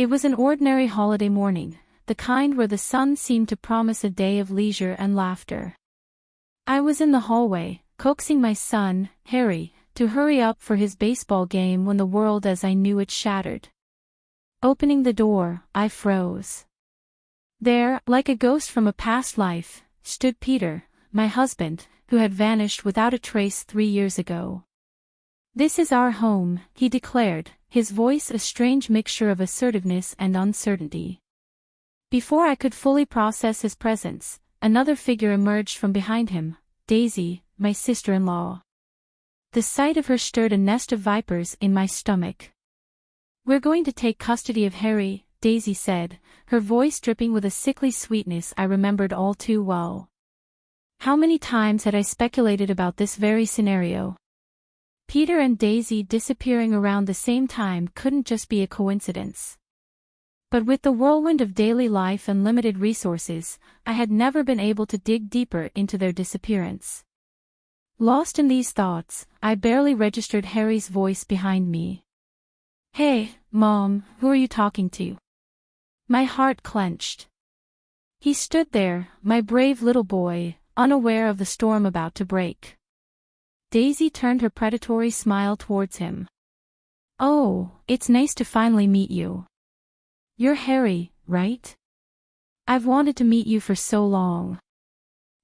It was an ordinary holiday morning, the kind where the sun seemed to promise a day of leisure and laughter. I was in the hallway, coaxing my son, Harry, to hurry up for his baseball game when the world as I knew it shattered. Opening the door, I froze. There, like a ghost from a past life, stood Peter, my husband, who had vanished without a trace 3 years ago. "This is our home," he declared, his voice a strange mixture of assertiveness and uncertainty. Before I could fully process his presence, another figure emerged from behind him, Daisy, my sister-in-law. The sight of her stirred a nest of vipers in my stomach. "We're going to take custody of Harry," Daisy said, her voice dripping with a sickly sweetness I remembered all too well. How many times had I speculated about this very scenario? Peter and Daisy disappearing around the same time couldn't just be a coincidence. But with the whirlwind of daily life and limited resources, I had never been able to dig deeper into their disappearance. Lost in these thoughts, I barely registered Harry's voice behind me. "Hey, Mom, who are you talking to?" My heart clenched. He stood there, my brave little boy, unaware of the storm about to break. Daisy turned her predatory smile towards him. "Oh, it's nice to finally meet you. You're Harry, right? I've wanted to meet you for so long."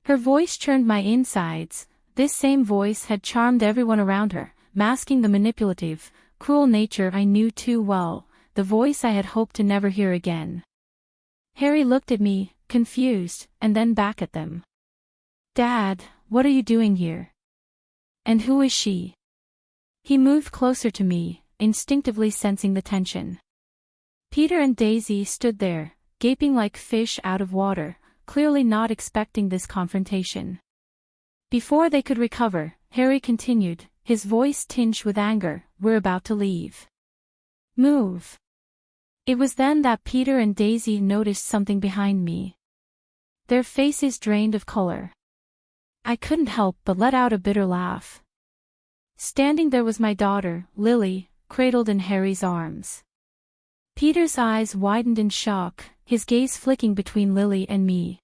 Her voice churned my insides. This same voice had charmed everyone around her, masking the manipulative, cruel nature I knew too well, the voice I had hoped to never hear again. Harry looked at me, confused, and then back at them. "Dad, what are you doing here? And who is she?" He moved closer to me, instinctively sensing the tension. Peter and Daisy stood there, gaping like fish out of water, clearly not expecting this confrontation. Before they could recover, Harry continued, his voice tinged with anger, "We're about to leave. Move." It was then that Peter and Daisy noticed something behind me. Their faces drained of color. I couldn't help but let out a bitter laugh. Standing there was my daughter, Lily, cradled in Harry's arms. Peter's eyes widened in shock, his gaze flicking between Lily and me.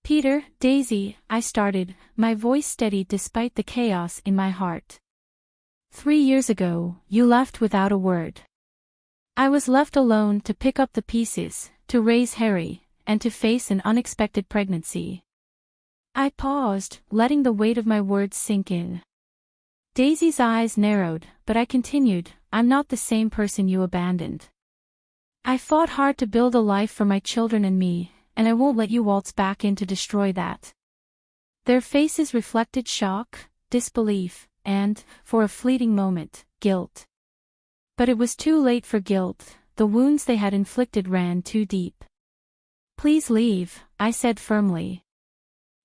"Peter, Daisy," I started, my voice steady despite the chaos in my heart. 3 years ago, you left without a word. I was left alone to pick up the pieces, to raise Harry, and to face an unexpected pregnancy. I paused, letting the weight of my words sink in. Daisy's eyes narrowed, but I continued, "I'm not the same person you abandoned. I fought hard to build a life for my children and me, and I won't let you waltz back in to destroy that." Their faces reflected shock, disbelief, and, for a fleeting moment, guilt. But it was too late for guilt, the wounds they had inflicted ran too deep. "Please leave," I said firmly.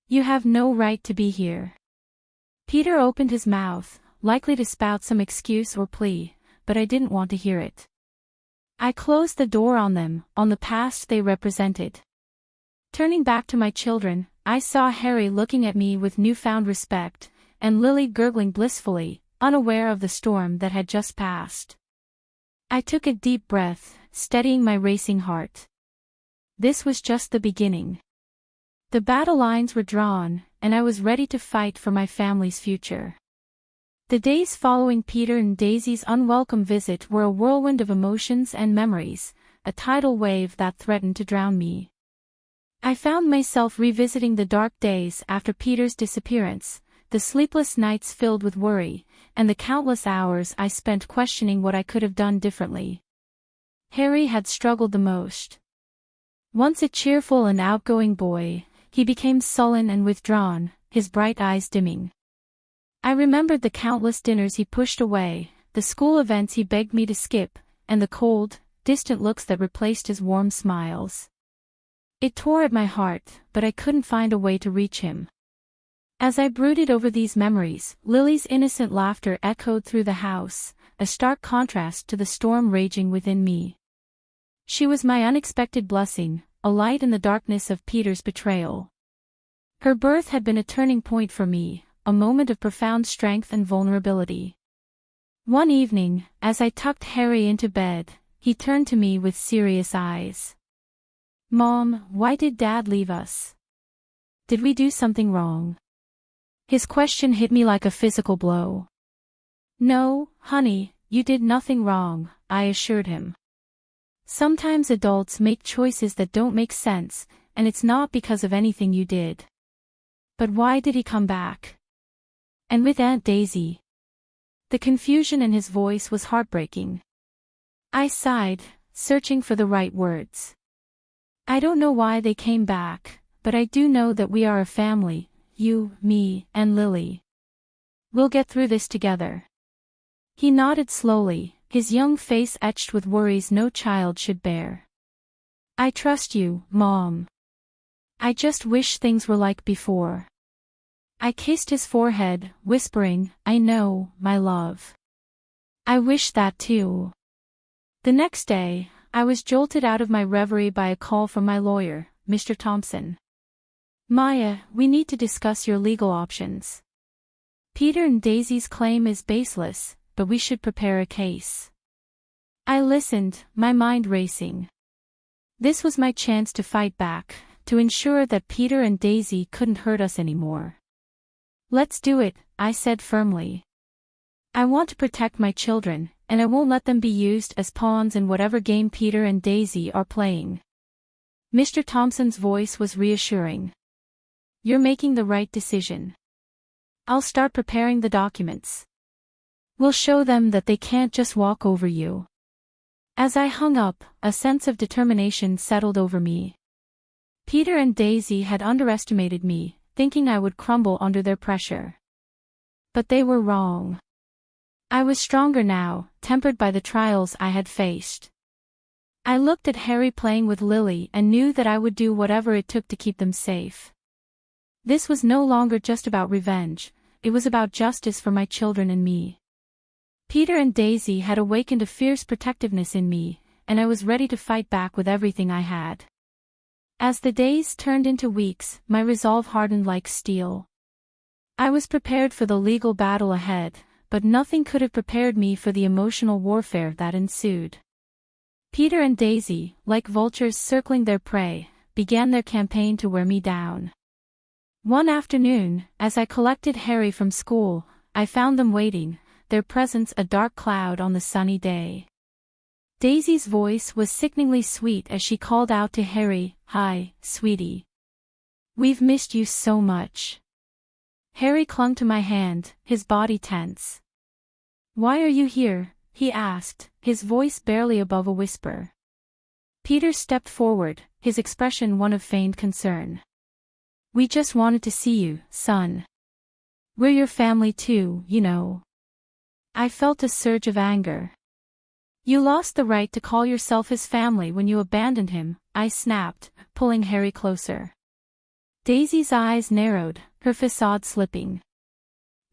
"You have no right to be here." Peter opened his mouth, likely to spout some excuse or plea, but I didn't want to hear it. I closed the door on them, on the past they represented. Turning back to my children, I saw Harry looking at me with newfound respect, and Lily gurgling blissfully, unaware of the storm that had just passed. I took a deep breath, steadying my racing heart. This was just the beginning. The battle lines were drawn, and I was ready to fight for my family's future. The days following Peter and Daisy's unwelcome visit were a whirlwind of emotions and memories, a tidal wave that threatened to drown me. I found myself revisiting the dark days after Peter's disappearance, the sleepless nights filled with worry, and the countless hours I spent questioning what I could have done differently. Harry had struggled the most. Once a cheerful and outgoing boy, he became sullen and withdrawn, his bright eyes dimming. I remembered the countless dinners he pushed away, the school events he begged me to skip, and the cold, distant looks that replaced his warm smiles. It tore at my heart, but I couldn't find a way to reach him. As I brooded over these memories, Lily's innocent laughter echoed through the house, a stark contrast to the storm raging within me. She was my unexpected blessing, a light in the darkness of Peter's betrayal. Her birth had been a turning point for me, a moment of profound strength and vulnerability. One evening, as I tucked Harry into bed, he turned to me with serious eyes. "Mom, why did Dad leave us? Did we do something wrong?" His question hit me like a physical blow. "No, honey, you did nothing wrong," I assured him. "Sometimes adults make choices that don't make sense, and it's not because of anything you did." "But why did he come back? And with Aunt Daisy?" The confusion in his voice was heartbreaking. I sighed, searching for the right words. "I don't know why they came back, but I do know that we are a family, you, me, and Lily. We'll get through this together." He nodded slowly, his young face etched with worries no child should bear. "I trust you, Mom. I just wish things were like before." I kissed his forehead, whispering, "I know, my love. I wish that too." The next day, I was jolted out of my reverie by a call from my lawyer, Mr. Thompson. "Maya, we need to discuss your legal options. Peter and Daisy's claim is baseless, but we should prepare a case." I listened, my mind racing. This was my chance to fight back, to ensure that Peter and Daisy couldn't hurt us anymore. "Let's do it," I said firmly. "I want to protect my children, and I won't let them be used as pawns in whatever game Peter and Daisy are playing." Mr. Thompson's voice was reassuring. "You're making the right decision. I'll start preparing the documents. We'll show them that they can't just walk over you." As I hung up, a sense of determination settled over me. Peter and Daisy had underestimated me, thinking I would crumble under their pressure. But they were wrong. I was stronger now, tempered by the trials I had faced. I looked at Harry playing with Lily and knew that I would do whatever it took to keep them safe. This was no longer just about revenge, it was about justice for my children and me. Peter and Daisy had awakened a fierce protectiveness in me, and I was ready to fight back with everything I had. As the days turned into weeks, my resolve hardened like steel. I was prepared for the legal battle ahead, but nothing could have prepared me for the emotional warfare that ensued. Peter and Daisy, like vultures circling their prey, began their campaign to wear me down. One afternoon, as I collected Harry from school, I found them waiting, their presence a dark cloud on the sunny day. Daisy's voice was sickeningly sweet as she called out to Harry, "Hi, sweetie. We've missed you so much." Harry clung to my hand, his body tense. "Why are you here?" he asked, his voice barely above a whisper. Peter stepped forward, his expression one of feigned concern. "We just wanted to see you, son. We're your family too, you know." I felt a surge of anger. "You lost the right to call yourself his family when you abandoned him," I snapped, pulling Harry closer. Daisy's eyes narrowed, her facade slipping.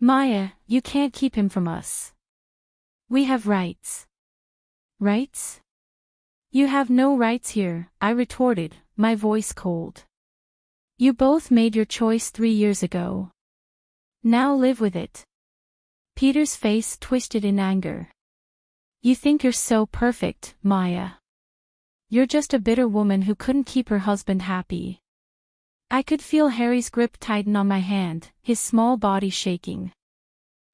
"Maya, you can't keep him from us. We have rights." "Rights? You have no rights here," I retorted, my voice cold. "You both made your choice 3 years ago. Now live with it." Peter's face twisted in anger. "You think you're so perfect, Maya. You're just a bitter woman who couldn't keep her husband happy." I could feel Harry's grip tighten on my hand, his small body shaking.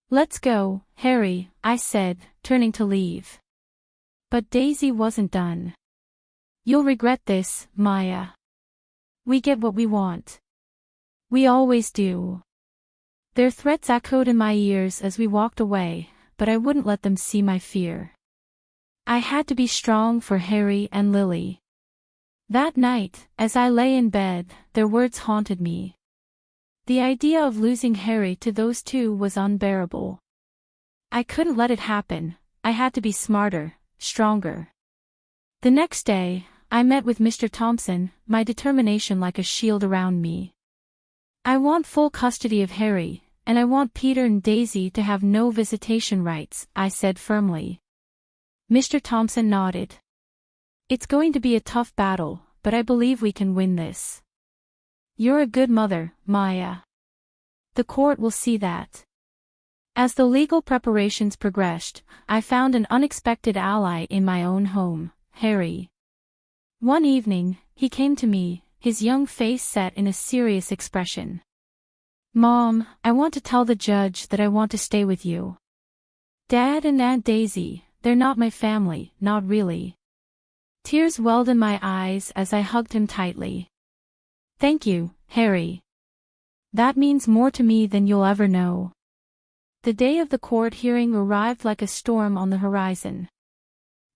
"Let's go, Harry," I said, turning to leave. But Daisy wasn't done. "You'll regret this, Maya. We get what we want. We always do." Their threats echoed in my ears as we walked away, but I wouldn't let them see my fear. I had to be strong for Harry and Lily. That night, as I lay in bed, their words haunted me. The idea of losing Harry to those two was unbearable. I couldn't let it happen, I had to be smarter, stronger. The next day, I met with Mr. Thompson, my determination like a shield around me. "I want full custody of Harry, and I want Peter and Daisy to have no visitation rights," I said firmly. Mr. Thompson nodded. "It's going to be a tough battle, but I believe we can win this. You're a good mother, Maya. The court will see that." As the legal preparations progressed, I found an unexpected ally in my own home, Harry. One evening, he came to me, his young face set in a serious expression. "Mom, I want to tell the judge that I want to stay with you. Dad and Aunt Daisy, they're not my family, not really." Tears welled in my eyes as I hugged him tightly. "Thank you, Harry. That means more to me than you'll ever know." The day of the court hearing arrived like a storm on the horizon.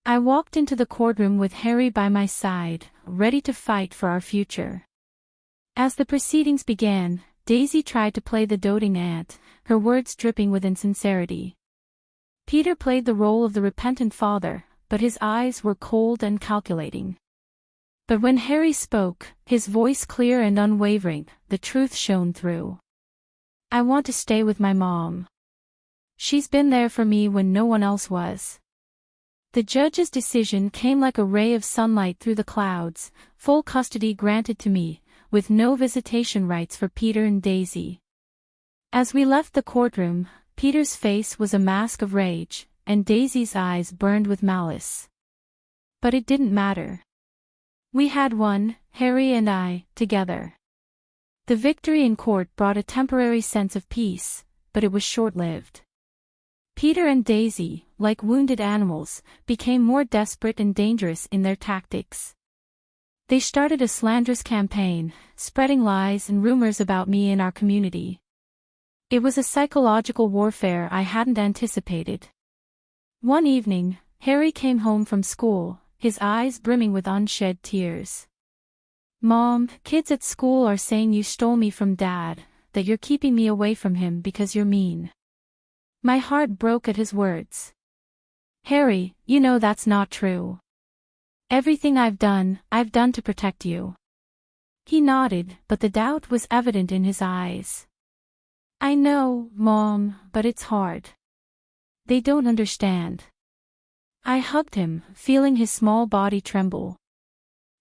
I walked into the courtroom with Harry by my side, ready to fight for our future. As the proceedings began, Daisy tried to play the doting aunt, her words dripping with insincerity. Peter played the role of the repentant father, but his eyes were cold and calculating. But when Harry spoke, his voice clear and unwavering, the truth shone through. "I want to stay with my mom. She's been there for me when no one else was." The judge's decision came like a ray of sunlight through the clouds, full custody granted to me, with no visitation rights for Peter and Daisy. As we left the courtroom, Peter's face was a mask of rage, and Daisy's eyes burned with malice. But it didn't matter. We had won, Harry and I, together. The victory in court brought a temporary sense of peace, but it was short-lived. Peter and Daisy, like wounded animals, became more desperate and dangerous in their tactics. They started a slanderous campaign, spreading lies and rumors about me in our community. It was a psychological warfare I hadn't anticipated. One evening, Harry came home from school, his eyes brimming with unshed tears. "Mom, kids at school are saying you stole me from Dad, that you're keeping me away from him because you're mean." My heart broke at his words. "Harry, you know that's not true. Everything I've done to protect you." He nodded, but the doubt was evident in his eyes. "I know, Mom, but it's hard. They don't understand." I hugged him, feeling his small body tremble.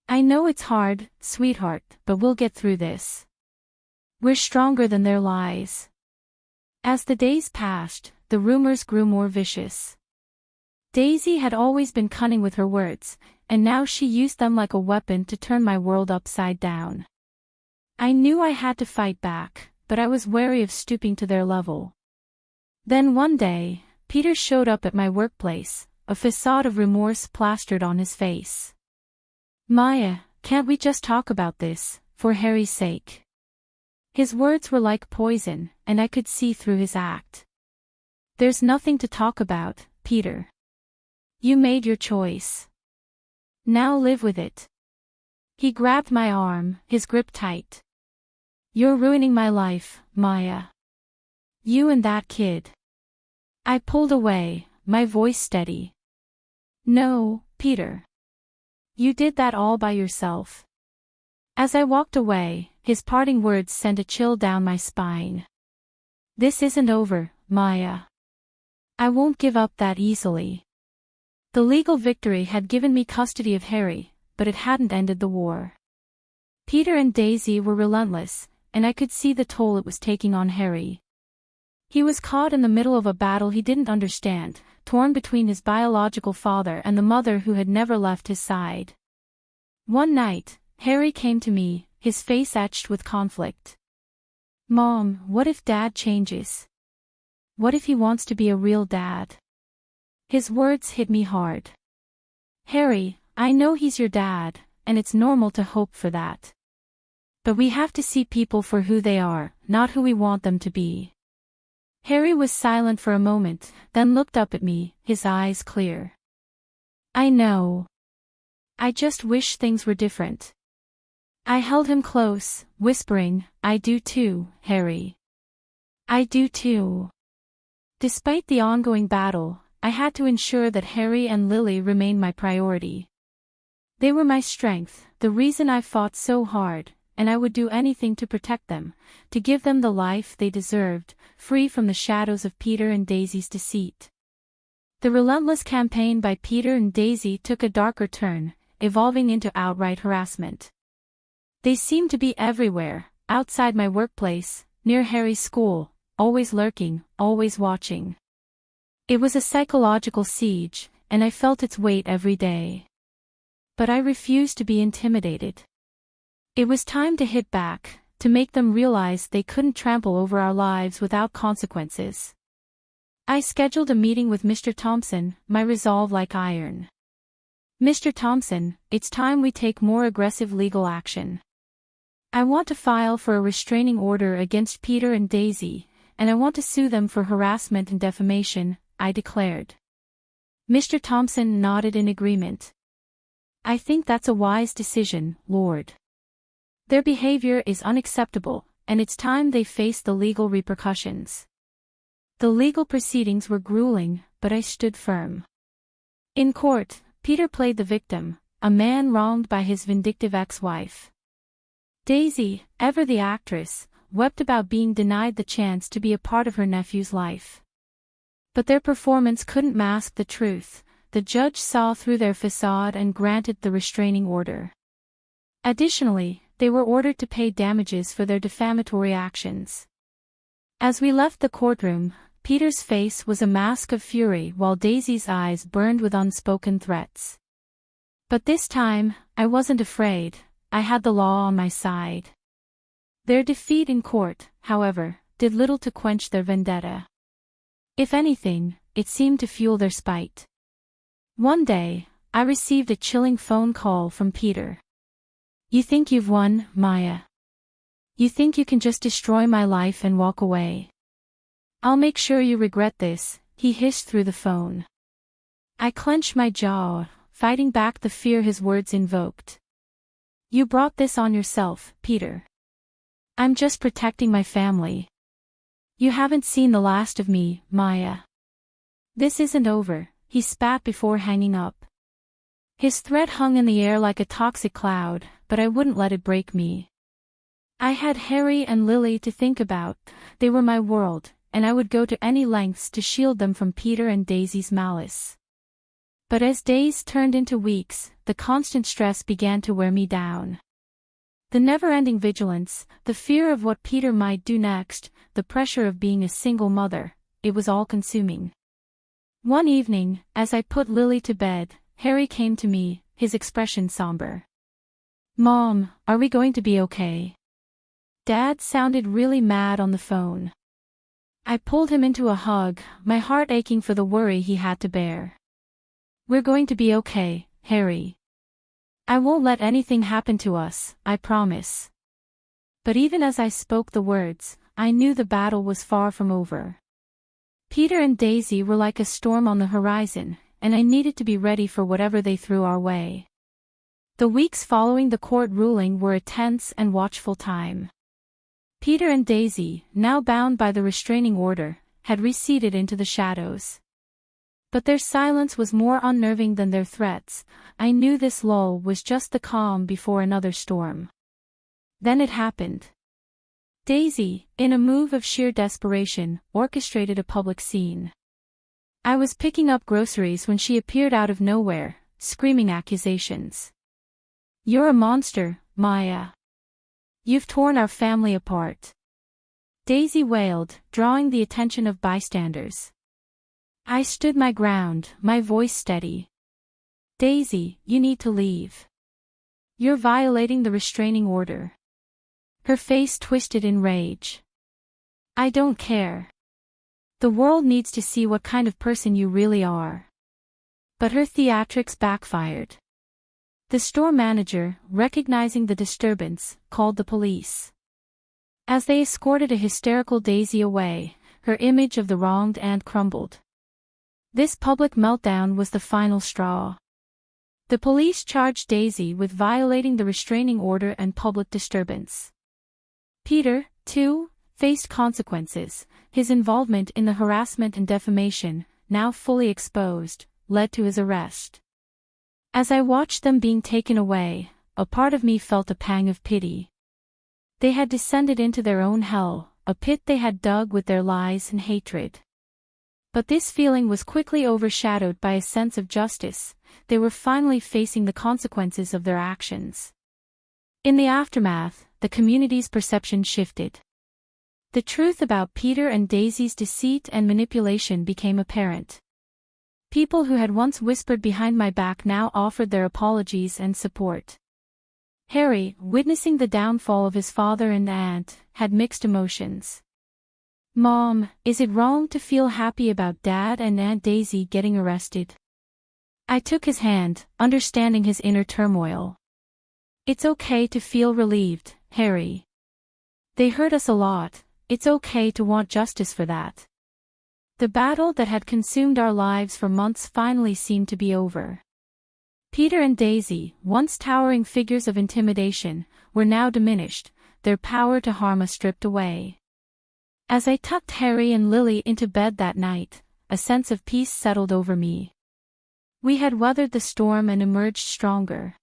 "I know it's hard, sweetheart, but we'll get through this. We're stronger than their lies." As the days passed, the rumors grew more vicious. Daisy had always been cunning with her words, and now she used them like a weapon to turn my world upside down. I knew I had to fight back, but I was wary of stooping to their level. Then one day, Peter showed up at my workplace, a facade of remorse plastered on his face. "Maya, can't we just talk about this, for Harry's sake?" His words were like poison, and I could see through his act. "There's nothing to talk about, Peter. You made your choice. Now live with it." He grabbed my arm, his grip tight. "You're ruining my life, Maya. You and that kid." I pulled away, my voice steady. "No, Peter. You did that all by yourself." As I walked away, his parting words sent a chill down my spine. "This isn't over, Maya. I won't give up that easily." The legal victory had given me custody of Harry, but it hadn't ended the war. Peter and Daisy were relentless, and I could see the toll it was taking on Harry. He was caught in the middle of a battle he didn't understand, torn between his biological father and the mother who had never left his side. One night, Harry came to me, his face etched with conflict. "Mom, what if Dad changes? What if he wants to be a real dad?" His words hit me hard. "Harry, I know he's your dad, and it's normal to hope for that. But we have to see people for who they are, not who we want them to be." Harry was silent for a moment, then looked up at me, his eyes clear. "I know. I just wish things were different." I held him close, whispering, "I do too, Harry. I do too." Despite the ongoing battle, I had to ensure that Harry and Lily remained my priority. They were my strength, the reason I fought so hard, and I would do anything to protect them, to give them the life they deserved, free from the shadows of Peter and Daisy's deceit. The relentless campaign by Peter and Daisy took a darker turn, evolving into outright harassment. They seemed to be everywhere, outside my workplace, near Harry's school, always lurking, always watching. It was a psychological siege, and I felt its weight every day. But I refused to be intimidated. It was time to hit back, to make them realize they couldn't trample over our lives without consequences. I scheduled a meeting with Mr. Thompson, my resolve like iron. Mr. Thompson, it's time we take more aggressive legal action. I want to file for a restraining order against Peter and Daisy, and I want to sue them for harassment and defamation, I declared. Mr. Thompson nodded in agreement. I think that's a wise decision, Lord. Their behavior is unacceptable, and it's time they face the legal repercussions. The legal proceedings were grueling, but I stood firm. In court, Peter played the victim, a man wronged by his vindictive ex-wife. Daisy, ever the actress, wept about being denied the chance to be a part of her nephew's life. But their performance couldn't mask the truth. The judge saw through their facade and granted the restraining order. Additionally, they were ordered to pay damages for their defamatory actions. As we left the courtroom, Peter's face was a mask of fury while Daisy's eyes burned with unspoken threats. But this time, I wasn't afraid. I had the law on my side. Their defeat in court, however, did little to quench their vendetta. If anything, it seemed to fuel their spite. One day, I received a chilling phone call from Peter. You think you've won, Maya? You think you can just destroy my life and walk away? I'll make sure you regret this, he hissed through the phone. I clenched my jaw, fighting back the fear his words invoked. You brought this on yourself, Peter. I'm just protecting my family. You haven't seen the last of me, Maya. This isn't over, he spat before hanging up. His threat hung in the air like a toxic cloud, but I wouldn't let it break me. I had Harry and Lily to think about. They were my world, and I would go to any lengths to shield them from Peter and Daisy's malice. But as days turned into weeks, the constant stress began to wear me down. The never-ending vigilance, the fear of what Peter might do next, the pressure of being a single mother, it was all-consuming. One evening, as I put Lily to bed, Harry came to me, his expression somber. Mom, are we going to be okay? Dad sounded really mad on the phone. I pulled him into a hug, my heart aching for the worry he had to bear. We're going to be okay, Harry. I won't let anything happen to us, I promise. But even as I spoke the words, I knew the battle was far from over. Peter and Daisy were like a storm on the horizon, and I needed to be ready for whatever they threw our way. The weeks following the court ruling were a tense and watchful time. Peter and Daisy, now bound by the restraining order, had receded into the shadows. But their silence was more unnerving than their threats. I knew this lull was just the calm before another storm. Then it happened. Daisy, in a move of sheer desperation, orchestrated a public scene. I was picking up groceries when she appeared out of nowhere, screaming accusations. You're a monster, Maya. You've torn our family apart. Daisy wailed, drawing the attention of bystanders. I stood my ground, my voice steady. Daisy, you need to leave. You're violating the restraining order. Her face twisted in rage. I don't care. The world needs to see what kind of person you really are. But her theatrics backfired. The store manager, recognizing the disturbance, called the police. As they escorted a hysterical Daisy away, her image of the wronged aunt crumbled. This public meltdown was the final straw. The police charged Daisy with violating the restraining order and public disturbance. Peter, too, faced consequences. His involvement in the harassment and defamation, now fully exposed, led to his arrest. As I watched them being taken away, a part of me felt a pang of pity. They had descended into their own hell, a pit they had dug with their lies and hatred. But this feeling was quickly overshadowed by a sense of justice. They were finally facing the consequences of their actions. In the aftermath, the community's perception shifted. The truth about Peter and Daisy's deceit and manipulation became apparent. People who had once whispered behind my back now offered their apologies and support. Harry, witnessing the downfall of his father and aunt, had mixed emotions. "Mom, is it wrong to feel happy about Dad and Aunt Daisy getting arrested?" I took his hand, understanding his inner turmoil. "It's okay to feel relieved, Harry. They hurt us a lot, it's okay to want justice for that." The battle that had consumed our lives for months finally seemed to be over. Peter and Daisy, once towering figures of intimidation, were now diminished, their power to harm us stripped away. As I tucked Harry and Lily into bed that night, a sense of peace settled over me. We had weathered the storm and emerged stronger.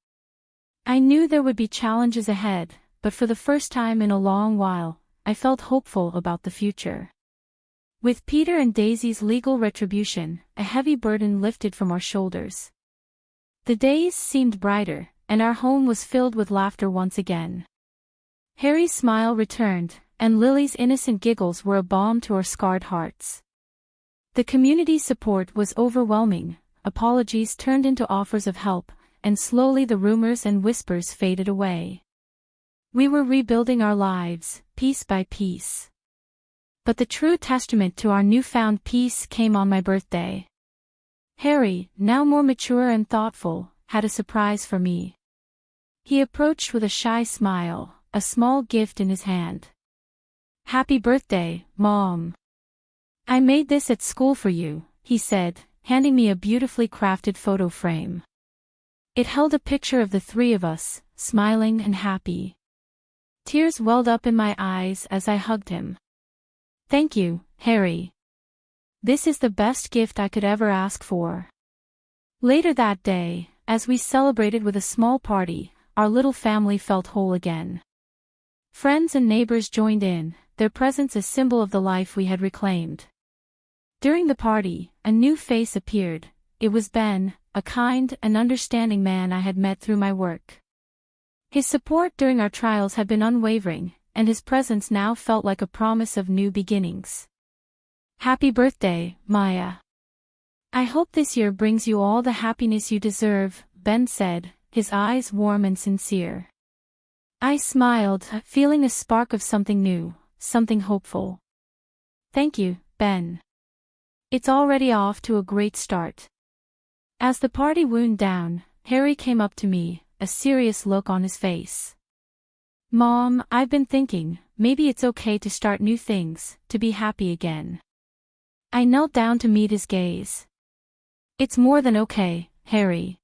I knew there would be challenges ahead, but for the first time in a long while, I felt hopeful about the future. With Peter and Daisy's legal retribution, a heavy burden lifted from our shoulders. The days seemed brighter, and our home was filled with laughter once again. Harry's smile returned, and Lily's innocent giggles were a balm to our scarred hearts. The community's support was overwhelming, apologies turned into offers of help, and slowly the rumors and whispers faded away. We were rebuilding our lives, piece by piece. But the true testament to our newfound peace came on my birthday. Harry, now more mature and thoughtful, had a surprise for me. He approached with a shy smile, a small gift in his hand. "Happy birthday, Mom. I made this at school for you," he said, handing me a beautifully crafted photo frame. It held a picture of the three of us, smiling and happy. Tears welled up in my eyes as I hugged him. "Thank you, Harry. This is the best gift I could ever ask for." Later that day, as we celebrated with a small party, our little family felt whole again. Friends and neighbors joined in, their presence a symbol of the life we had reclaimed. During the party, a new face appeared. It was Ben, a kind and understanding man I had met through my work. His support during our trials had been unwavering, and his presence now felt like a promise of new beginnings. "Happy birthday, Maya. I hope this year brings you all the happiness you deserve," Ben said, his eyes warm and sincere. I smiled, feeling a spark of something new, something hopeful. "Thank you, Ben. It's already off to a great start." As the party wound down, Harry came up to me, a serious look on his face. "Mom, I've been thinking, maybe it's okay to start new things, to be happy again." I knelt down to meet his gaze. "It's more than okay, Harry.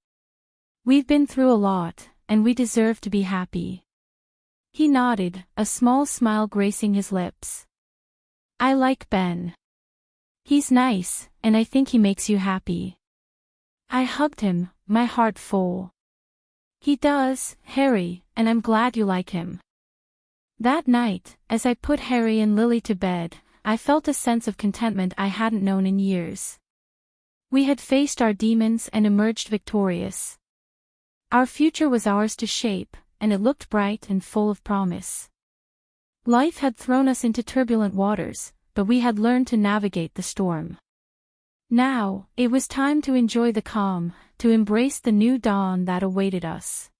We've been through a lot, and we deserve to be happy." He nodded, a small smile gracing his lips. "I like Ben. He's nice, and I think he makes you happy." I hugged him, my heart full. "He does, Harry, and I'm glad you like him." That night, as I put Harry and Lily to bed, I felt a sense of contentment I hadn't known in years. We had faced our demons and emerged victorious. Our future was ours to shape, and it looked bright and full of promise. Life had thrown us into turbulent waters, but we had learned to navigate the storm. Now, it was time to enjoy the calm, to embrace the new dawn that awaited us.